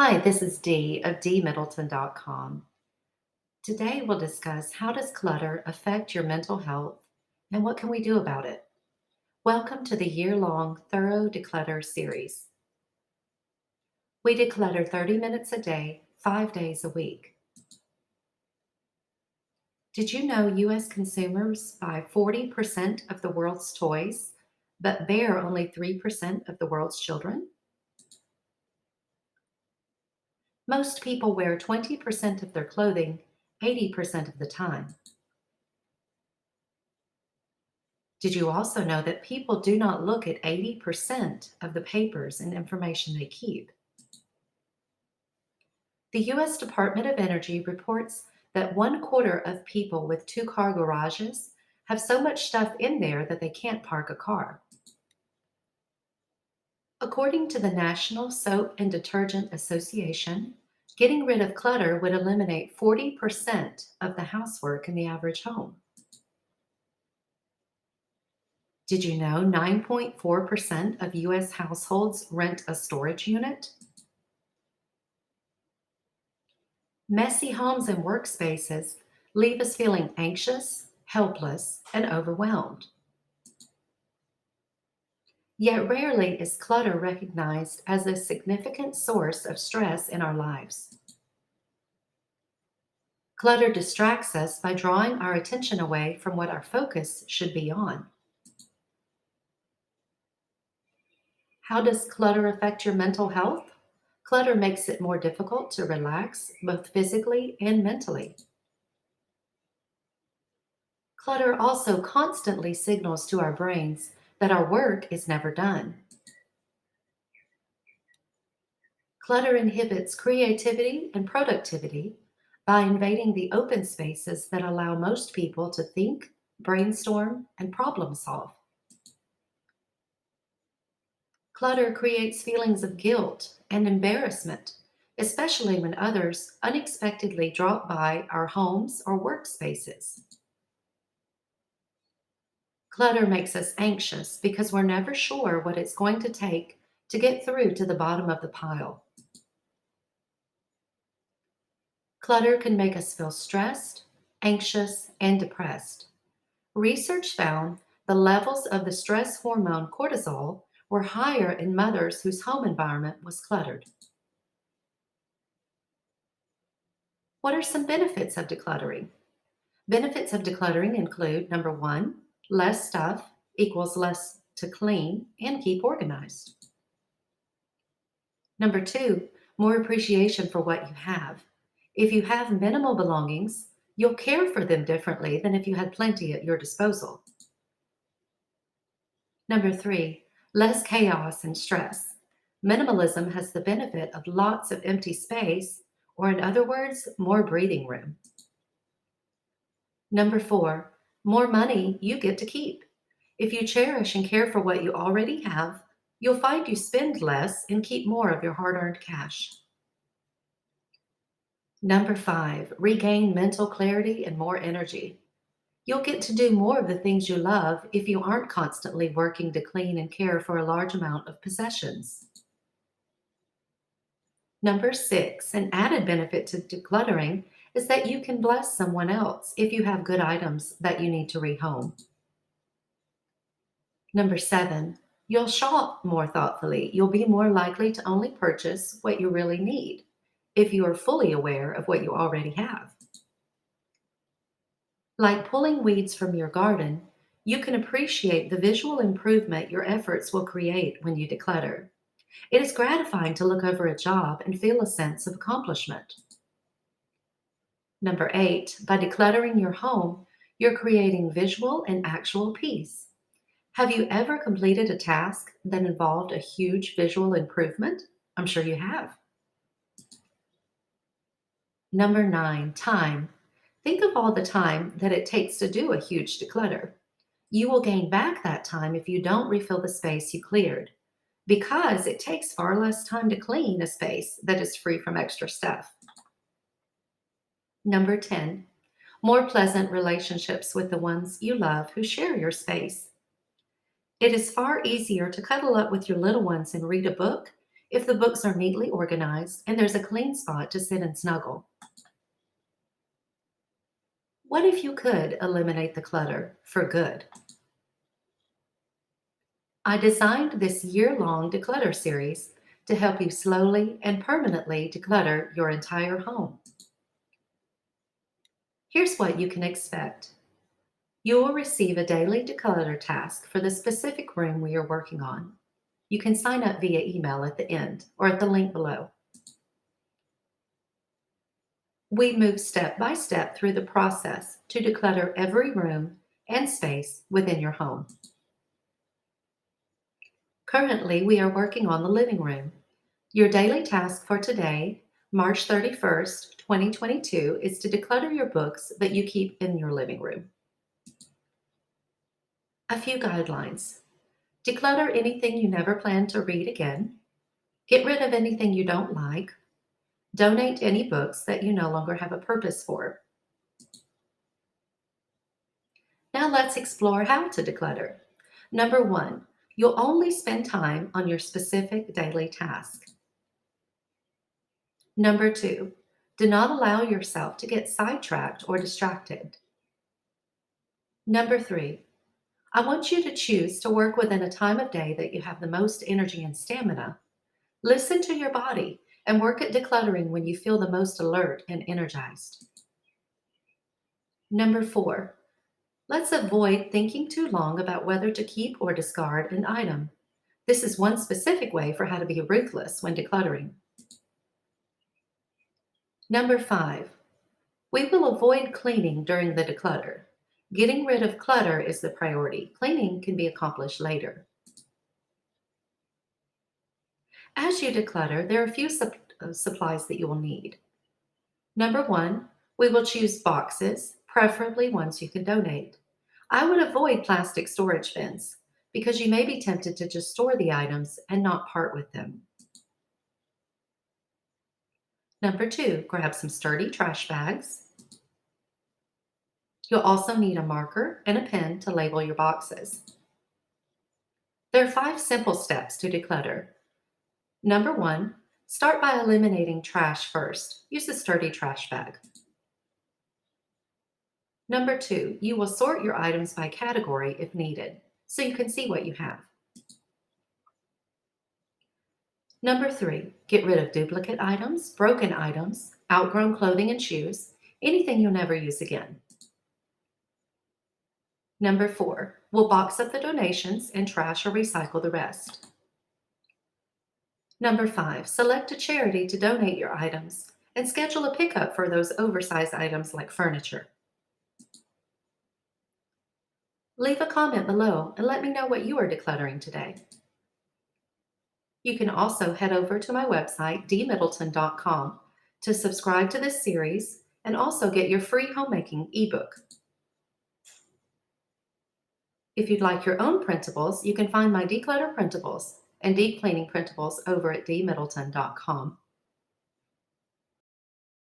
Hi, this is Dee of dmiddleton.com. Today we'll discuss how does clutter affect your mental health and what can we do about it? Welcome to the year-long Thorough Declutter series. We declutter 30 minutes a day, 5 days a week. Did you know US consumers buy 40% of the world's toys, but bear only 3% of the world's children? Most people wear 20% of their clothing 80% of the time. Did you also know that people do not look at 80% of the papers and information they keep? The US Department of Energy reports that 1/4 of people with two-car garages have so much stuff in there that they can't park a car. According to the National Soap and Detergent Association, getting rid of clutter would eliminate 40% of the housework in the average home. Did you know 9.4% of US households rent a storage unit? Messy homes and workspaces leave us feeling anxious, helpless, and overwhelmed. Yet rarely is clutter recognized as a significant source of stress in our lives. Clutter distracts us by drawing our attention away from what our focus should be on. How does clutter affect your mental health? Clutter makes it more difficult to relax, both physically and mentally. Clutter also constantly signals to our brains that our work is never done. Clutter inhibits creativity and productivity by invading the open spaces that allow most people to think, brainstorm, and problem solve. Clutter creates feelings of guilt and embarrassment, especially when others unexpectedly drop by our homes or workspaces. Clutter makes us anxious because we're never sure what it's going to take to get through to the bottom of the pile. Clutter can make us feel stressed, anxious, and depressed. Research found the levels of the stress hormone cortisol were higher in mothers whose home environment was cluttered. What are some benefits of decluttering? Benefits of decluttering include number one, less stuff equals less to clean and keep organized. Number two, more appreciation for what you have. If you have minimal belongings, you'll care for them differently than if you had plenty at your disposal. Number three, less chaos and stress. Minimalism has the benefit of lots of empty space, or in other words, more breathing room. Number four, more money you get to keep. If you cherish and care for what you already have, you'll find you spend less and keep more of your hard earned cash. Number five, regain mental clarity and more energy. You'll get to do more of the things you love if you aren't constantly working to clean and care for a large amount of possessions. Number six, an added benefit to decluttering is that you can bless someone else if you have good items that you need to rehome. Number seven, you'll shop more thoughtfully. You'll be more likely to only purchase what you really need if you are fully aware of what you already have. Like pulling weeds from your garden, you can appreciate the visual improvement your efforts will create when you declutter. It is gratifying to look over a job and feel a sense of accomplishment. Number eight, by decluttering your home, you're creating visual and actual peace. Have you ever completed a task that involved a huge visual improvement? I'm sure you have. Number nine, time. Think of all the time that it takes to do a huge declutter. You will gain back that time if you don't refill the space you cleared, because it takes far less time to clean a space that is free from extra stuff. Number 10, more pleasant relationships with the ones you love who share your space. It is far easier to cuddle up with your little ones and read a book if the books are neatly organized and there's a clean spot to sit and snuggle. What if you could eliminate the clutter for good? I designed this year-long declutter series to help you slowly and permanently declutter your entire home. Here's what you can expect. You will receive a daily declutter task for the specific room we are working on. You can sign up via email at the end or at the link below. We move step by step through the process to declutter every room and space within your home. Currently, we are working on the living room. Your daily task for today, March 31st, 2022, is to declutter your books that you keep in your living room. A few guidelines. Declutter anything you never plan to read again. Get rid of anything you don't like. Donate any books that you no longer have a purpose for. Now let's explore how to declutter. Number one, you'll only spend time on your specific daily task. Number two, do not allow yourself to get sidetracked or distracted. Number three, I want you to choose to work within a time of day that you have the most energy and stamina. Listen to your body and work at decluttering when you feel the most alert and energized. Number four, let's avoid thinking too long about whether to keep or discard an item. This is one specific way for how to be ruthless when decluttering. Number five, we will avoid cleaning during the declutter. Getting rid of clutter is the priority. Cleaning can be accomplished later. As you declutter, there are a few supplies that you will need. Number one, we will choose boxes, preferably ones you can donate. I would avoid plastic storage bins because you may be tempted to just store the items and not part with them. Number two, grab some sturdy trash bags. You'll also need a marker and a pen to label your boxes. There are 5 simple steps to declutter. Number one, start by eliminating trash first. Use a sturdy trash bag. Number two, you will sort your items by category if needed, so you can see what you have. Number three, get rid of duplicate items, broken items, outgrown clothing and shoes, anything you'll never use again. Number four, we'll box up the donations and trash or recycle the rest. Number five, select a charity to donate your items and schedule a pickup for those oversized items like furniture. Leave a comment below and let me know what you are decluttering today. You can also head over to my website, dmiddleton.com, to subscribe to this series and also get your free homemaking ebook. If you'd like your own printables, you can find my declutter printables and deep cleaning printables over at dmiddleton.com.